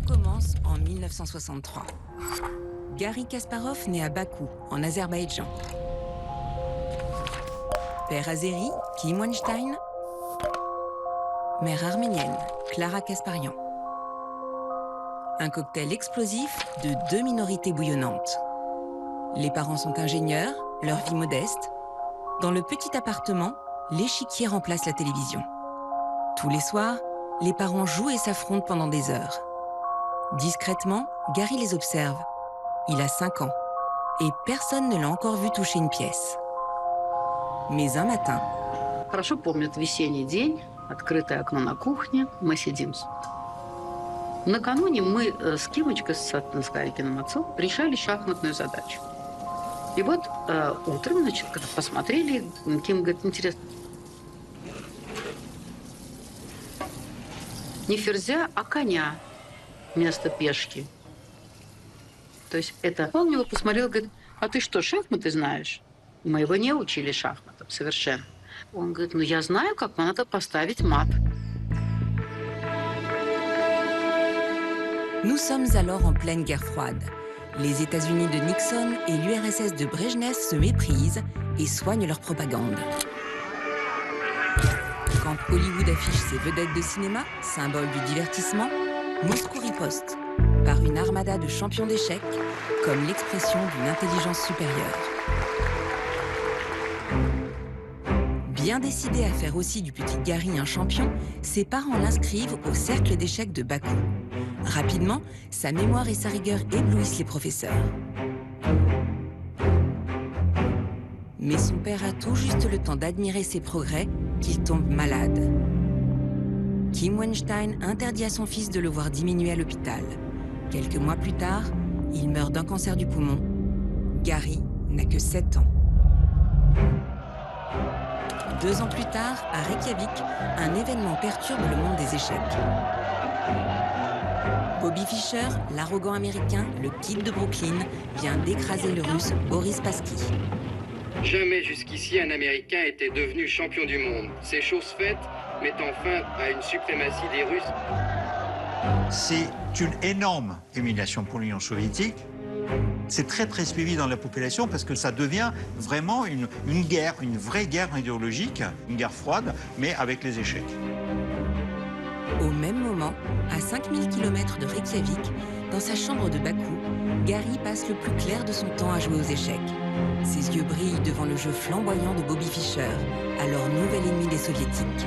commence en 1963. Garry Kasparov naît à Bakou, en Azerbaïdjan. Père azéri, Kim Weinstein. Mère arménienne, Klara Kasparyan. Un cocktail explosif de deux minorités bouillonnantes. Les parents sont ingénieurs, leur vie modeste. Dans le petit appartement, l'échiquier remplace la télévision. Tous les soirs, les parents jouent et s'affrontent pendant des heures. Discrètement, Garry les observe. Il a 5 ans et personne ne l'a encore vu toucher une pièce. Mais un matin... Хорошо помнят весенний день, открытое окно на кухне, мы сидим. Накануне мы с Кимочкой, с Гарикиным отцом, решали шахматную задачу. И вот утром, значит, когда посмотрели, Ким говорит, интересно, не ферзя, а коня вместо пешки. То есть это... Он на него посмотрел, говорит, а ты что, шахматы знаешь? Мы его не учили шахматам совершенно. Он говорит, ну я знаю, как надо поставить мат. Nous sommes alors en pleine guerre froide. Les États-Unis de Nixon et l'URSS de Brejnev se méprisent et soignent leur propagande. Quand Hollywood affiche ses vedettes de cinéma, symbole du divertissement, Moscou riposte par une armada de champions d'échecs, comme l'expression d'une intelligence supérieure. Bien décidé à faire aussi du petit Garry un champion, ses parents l'inscrivent au cercle d'échecs de Bakou. Rapidement, sa mémoire et sa rigueur éblouissent les professeurs. Mais son père a tout juste le temps d'admirer ses progrès qu'il tombe malade. Kim Weinstein interdit à son fils de le voir diminuer à l'hôpital. Quelques mois plus tard, il meurt d'un cancer du poumon. Garry n'a que 7 ans. 2 ans plus tard, à Reykjavik, un événement perturbe le monde des échecs. Bobby Fischer, l'arrogant américain, le kid de Brooklyn, vient d'écraser le russe Boris Spassky. Jamais jusqu'ici un Américain était devenu champion du monde. C'est chose faite, mettant fin à une suprématie des Russes. C'est une énorme humiliation pour l'Union soviétique. C'est très très suivi dans la population parce que ça devient vraiment une guerre, une vraie guerre idéologique, une guerre froide, mais avec les échecs. Au même moment, à 5000 km de Reykjavik, dans sa chambre de Bakou, Garry passe le plus clair de son temps à jouer aux échecs. Ses yeux brillent devant le jeu flamboyant de Bobby Fischer, alors nouvel ennemi des Soviétiques.